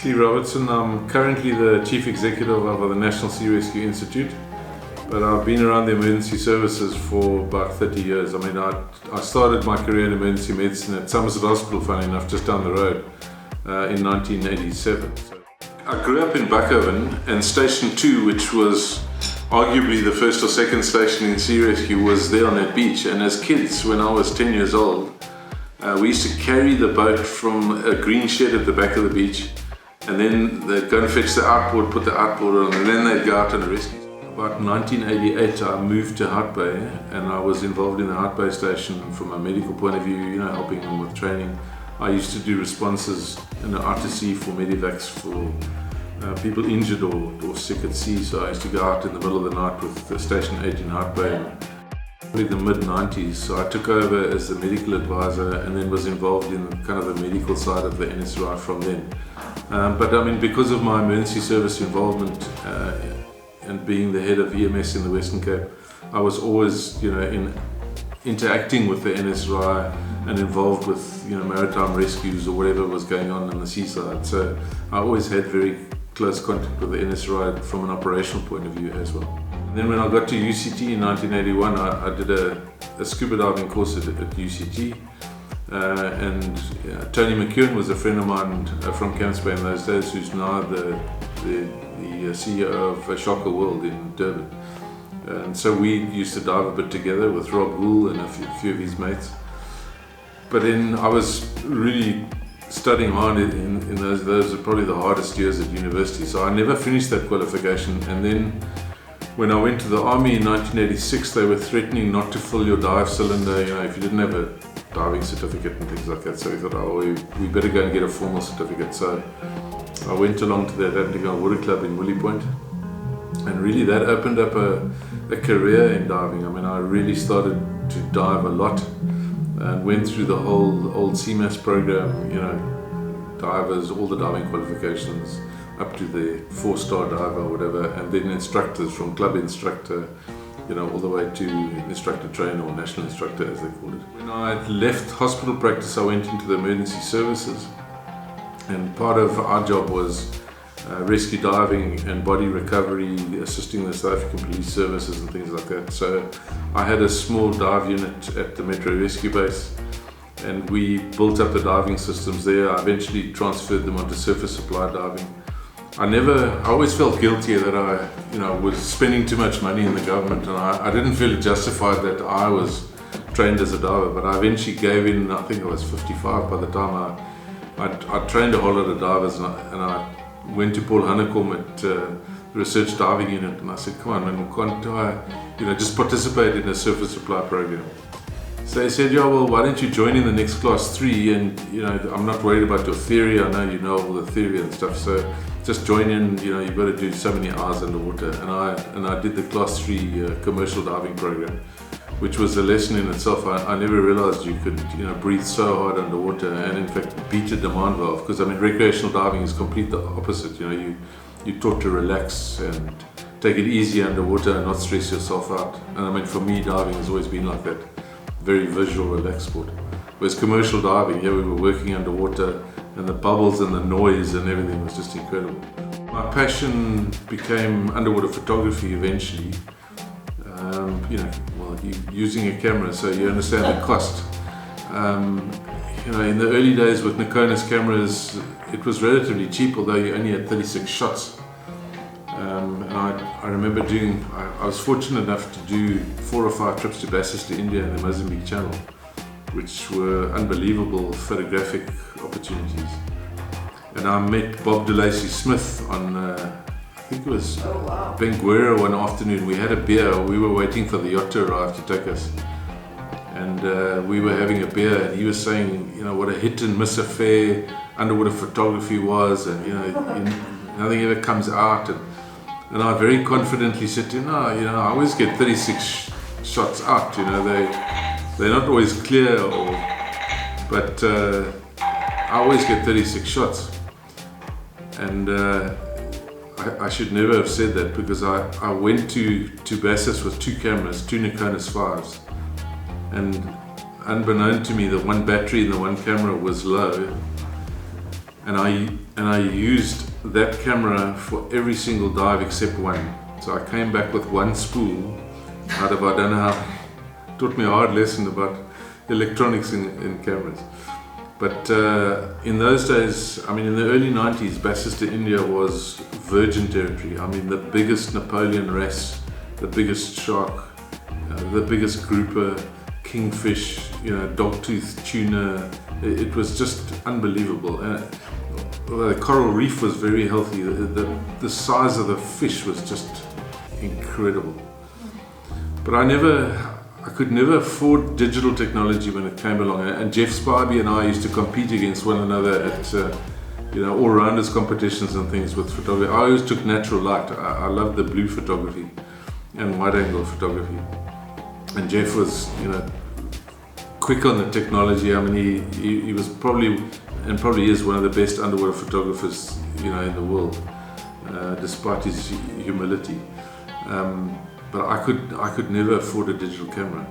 Cleeve Robertson. I'm currently the Chief Executive of the National Sea Rescue Institute, but I've been around the emergency services for about 30 years. I started my career in emergency medicine at Somerset Hospital, funny enough, just down the road in 1987. I grew up in Buckhaven, and Station 2, which was arguably the first or second station in sea rescue, was there on that beach. And as kids, when I was 10 years old, we used to carry the boat from a green shed at the back of the beach, and then they'd go and fetch the outboard, put the outboard on, and then they'd go out and rescue. About 1988, I moved to Hout Bay, and I was involved in the Hout Bay station from a medical point of view, helping them with training. I used to do responses in the RTC for medivacs for people injured or sick at sea. So I used to go out in the middle of the night with the Station 8 in Hout Bay. In the mid-90s, so I took over as the medical advisor and then was involved in kind of the medical side of the NSRI from then. But because of my emergency service involvement and being the head of EMS in the Western Cape, I was always, interacting with the NSRI and involved with, maritime rescues or whatever was going on the seaside. So I always had very close contact with the NSRI from an operational point of view as well. And then when I got to UCT in 1981, I did a scuba diving course at UCT. Tony McEwen was a friend of mine from Camps Bay in those days, who's now the CEO of Shocker World in Durban. And so we used to dive a bit together with Rob Gould and a few of his mates. But then I was really studying hard in those were probably the hardest years at university. So I never finished that qualification. And then when I went to the army in 1986, they were threatening not to fill your dive cylinder, if you didn't have a diving certificate and things like that. So we thought, we better go and get a formal certificate. So I went along to the Atlantic Water Club in Willie Point, and really that opened up a career in diving. I really started to dive a lot and went through the whole old CMAS program, divers, all the diving qualifications, up to the 4-star diver or whatever, and then instructors from club instructor, all the way to instructor trainer or national instructor as they call it. When I left hospital practice, I went into the emergency services, and part of our job was rescue diving and body recovery, assisting the South African Police Services and things like that. So I had a small dive unit at the Metro Rescue Base, and we built up the diving systems there. I eventually transferred them onto surface supply diving. I always felt guilty that I was spending too much money in the government, and I didn't feel justified that I was trained as a diver, but I eventually gave in. I think I was 55 by the time I trained a whole lot of divers, and I went to Paul Honeycomb at the Research Diving Unit, and I said, come on man, can't I just participate in a surface supply program? So they said, yeah, well, why don't you join in the next class 3, and I'm not worried about your theory, I know you know all the theory and stuff, so just join in, you've got to do so many hours underwater. And I did the class 3 commercial diving program, which was a lesson in itself. I never realized you could breathe so hard underwater and in fact beat a demand valve, because recreational diving is complete the opposite. You're taught to relax and take it easy underwater and not stress yourself out. And for me, diving has always been like that. Very visual, relaxed sport. Whereas commercial diving, we were working underwater, and the bubbles and the noise and everything was just incredible. My passion became underwater photography eventually. Using a camera, so you understand the cost. In the early days with Nikon's cameras, it was relatively cheap, although you only had 36 shots. And I remember I was fortunate enough to do 4 or 5 trips to Bassas to India and the Mozambique Channel, which were unbelievable photographic opportunities. And I met Bob DeLacy Smith on, I think it was Benguera one afternoon. We had a beer, we were waiting for the yacht to arrive to take us. And we were having a beer, and he was saying, what a hit and miss affair underwater photography was, and nothing ever comes out. And I very confidently said to him, I always get 36 shots out, they're not always clear, but I always get 36 shots. And I should never have said that, because I went to Bassas with 2 cameras, 2 Nikonis 5s, and unbeknown to me, the one battery in the one camera was low, and I used that camera for every single dive except one. So I came back with one spool out of, I don't know how, taught me a hard lesson about electronics in cameras. But in those days, I mean in the early 90s, Bassista India was virgin territory. I mean the biggest Napoleon wrasse, the biggest shark, the biggest grouper, kingfish, dogtooth tuna. It was just unbelievable. The coral reef was very healthy. The size of the fish was just incredible. But I could never afford digital technology when it came along. And Jeff Spivey and I used to compete against one another at all-rounders competitions and things with photography. I always took natural light. I loved the blue photography and wide-angle photography. And Jeff was, quick on the technology. I mean, he was probably is one of the best underwater photographers, in the world, despite his humility. But I could never afford a digital camera.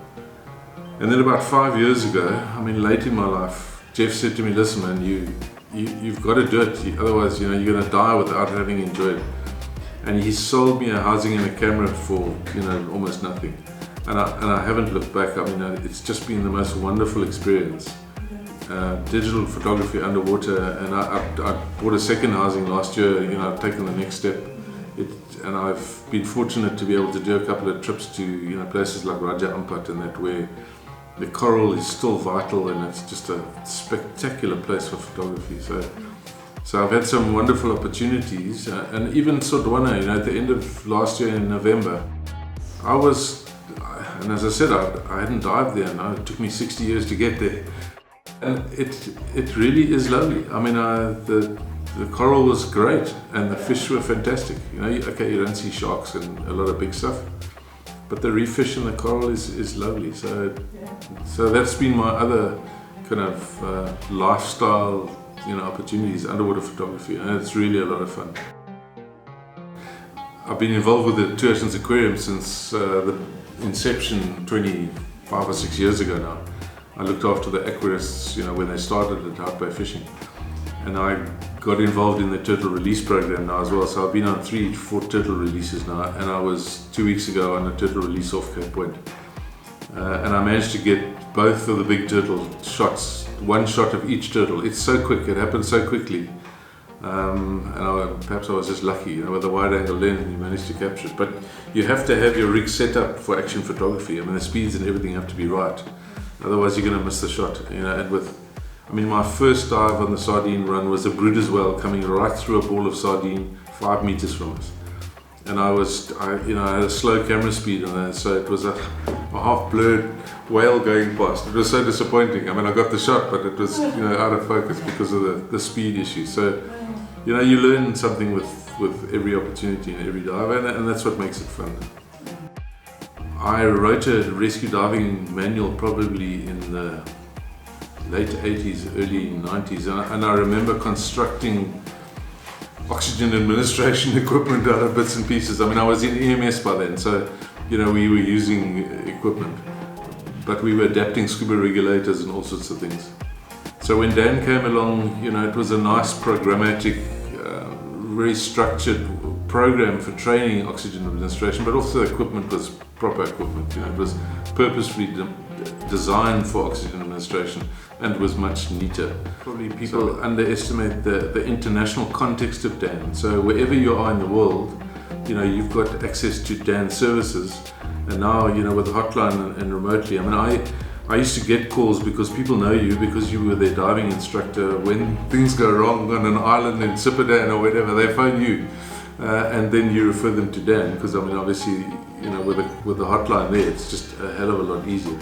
And then about 5 years ago, late in my life, Jeff said to me, "Listen, man, you've got to do it. Otherwise, you're going to die without having enjoyed it." And he sold me a housing and a camera for, almost nothing. And I haven't looked back. It's just been the most wonderful experience. Digital photography underwater, and I bought a second housing last year. I've taken the next step. And I've been fortunate to be able to do a couple of trips to places like Raja Ampat and that, where the coral is still vital, and it's just a spectacular place for photography. So I've had some wonderful opportunities, and even Sodwana, at the end of last year in November, and as I said, I hadn't dived there, and it took me 60 years to get there. And it really is lovely. The coral was great, and the fish were fantastic. You don't see sharks and a lot of big stuff, but the reef fish and the coral is lovely. So that's been my other kind of lifestyle, opportunities, underwater photography, and it's really a lot of fun. I've been involved with the Two Oceans Aquarium since the inception 25 or 6 years ago now. I looked after the aquarists, when they started at Hout Bay Fishing. And I got involved in the turtle release program now as well. So I've been on 3-4 turtle releases now, and I was 2 weeks ago on a turtle release off Cape Point. And I managed to get both of the big turtle shots, one shot of each turtle. It's so quick, it happened so quickly. Perhaps I was just lucky, with a wide angle lens, and you managed to capture it. But you have to have your rig set up for action photography. The speeds and everything have to be right. Otherwise you're going to miss the shot. And my first dive on the sardine run was a Bruder's whale coming right through a ball of sardine 5 meters from us. And I had a slow camera speed on that, so it was a half blurred whale going past. It was so disappointing. I got the shot, but it was out of focus because of the speed issue. So you learn something with every opportunity and every dive, and that's what makes it fun. I wrote a rescue diving manual probably in the late 80s, early 90s, and I remember constructing oxygen administration equipment out of bits and pieces. I was in EMS by then, so we were using equipment, but we were adapting scuba regulators and all sorts of things. So when Dan came along, it was a nice programmatic, very structured program for training oxygen administration, but also the equipment was proper equipment. It was purposefully designed for oxygen administration and was much neater. Probably people underestimate the international context of Dan. So wherever you are in the world, you've got access to Dan services, and now with the hotline and remotely. I used to get calls because people know you because you were their diving instructor. When things go wrong on an island in Sipadan or whatever, they phone you, and then you refer them to Dan, because obviously with the hotline there, it's just a hell of a lot easier.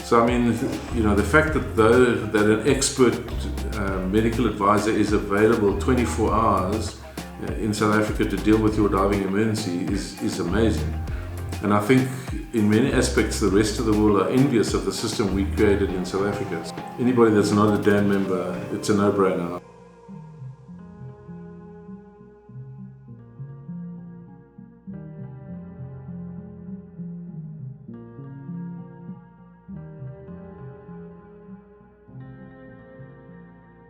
So the fact that an expert medical advisor is available 24 hours in South Africa to deal with your diving emergency is amazing. And I think in many aspects the rest of the world are envious of the system we created in South Africa. Anybody that's not a Dan member, it's a no-brainer.